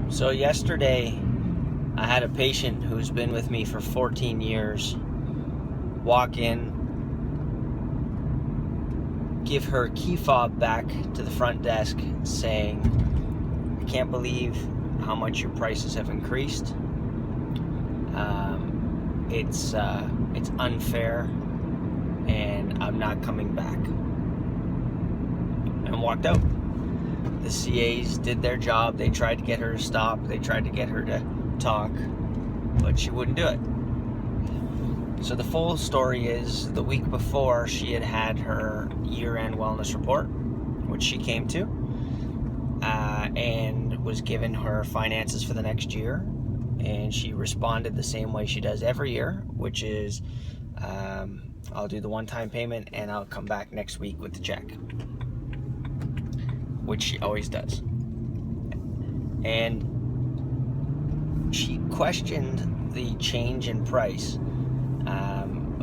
So yesterday, I had a patient who's been with me for 14 years walk in, give her key fob back to the front desk saying, "I can't believe how much your prices have increased. It's unfair, and I'm not coming back," and walked out. The CAs did their job. They tried to get her to stop. They tried to get her to talk, but she wouldn't do it. So the full story is, the week before, she had her year-end wellness report, which she came to, and was given her finances for the next year. And she responded the same way she does every year, which is, I'll do the one-time payment and I'll come back next week with the check, which she always does. And she questioned the change in price.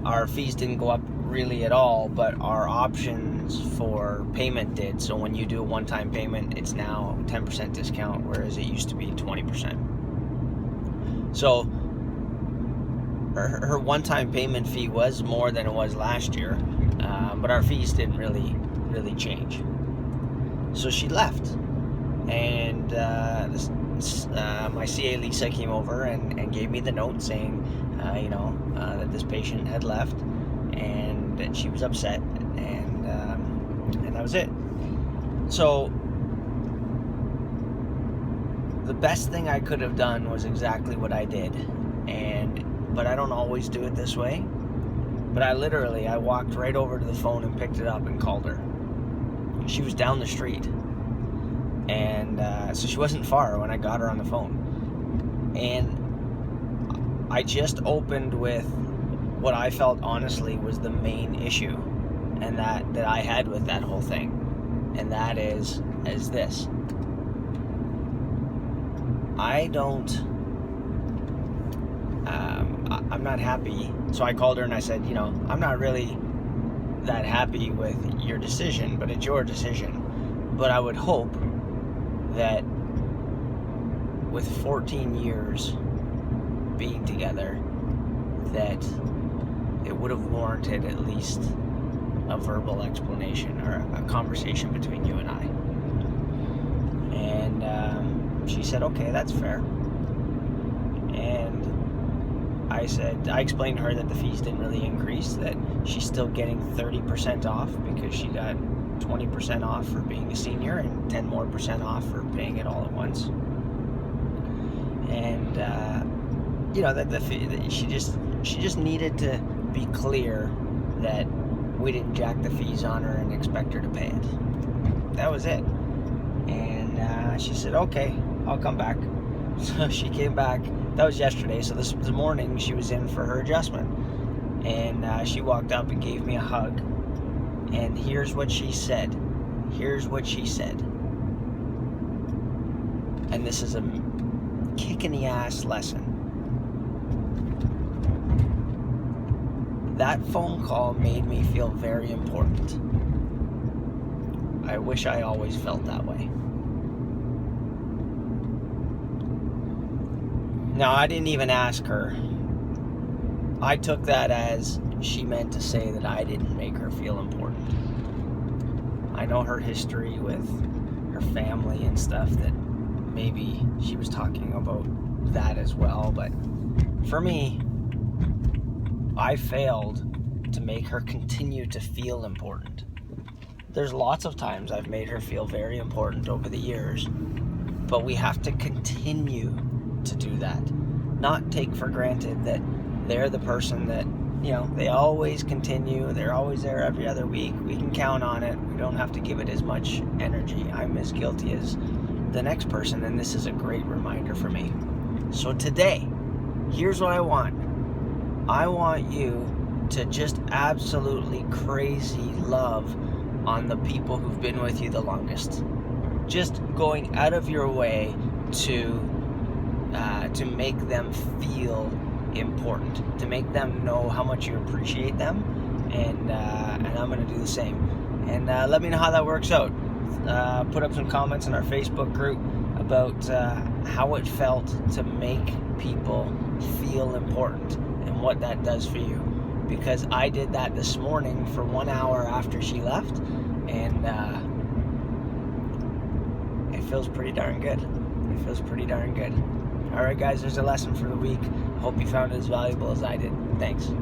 Our fees didn't go up really at all, but our options for payment did. So when you do a one-time payment, it's now 10% discount, whereas it used to be 20%. So her one-time payment fee was more than it was last year, but our fees didn't really change. So she left, and my CA Lisa came over and gave me the note saying, that this patient had left and that she was upset, and that was it. So the best thing I could have done was exactly what I did, but I don't always do it this way. But I walked right over to the phone and picked it up and called her. She was down the street, and so she wasn't far when I got her on the phone. And I just opened with what I felt honestly was the main issue, and that I had with that whole thing, and that is this. I'm not happy. So I called her and I said, I'm not really that happy with your decision, but it's your decision. But I would hope that with 14 years being together, that it would have warranted at least a verbal explanation or a conversation between you and I. And she said, okay, that's fair. And I explained to her that the fees didn't really increase, that she's still getting 30% off because she got 20% off for being a senior and 10% more off for paying it all at once. And that the fee, she just needed to be clear that we didn't jack the fees on her and expect her to pay it. That was it. And she said, okay, I'll come back. So she came back. That was yesterday. So this morning she was in for her adjustment, and she walked up and gave me a hug. And here's what she said. And this is a kick in the ass lesson. That phone call made me feel very important. I wish I always felt that way. Now, I didn't even ask her. I took that as she meant to say that I didn't make her feel important. I know her history with her family and stuff, that maybe she was talking about that as well. But for me, I failed to make her continue to feel important. There's lots of times I've made her feel very important over the years, but we have to continue to do that. Not take for granted that they're the person that, they always continue, they're always there every other week, we can count on it, we don't have to give it as much energy. I'm as guilty as the next person, and this is a great reminder for me. So today, here's what I want. I want you to just absolutely crazy love on the people who've been with you the longest. Just going out of your way to make them feel important, to make them know how much you appreciate them, and I'm going to do the same. And let me know how that works out. Put up some comments in our Facebook group about how it felt to make people feel important and what that does for you. Because I did that this morning for 1 hour after she left, and it feels pretty darn good. It feels pretty darn good. All right, guys, there's a lesson for the week. Hope you found it as valuable as I did. Thanks.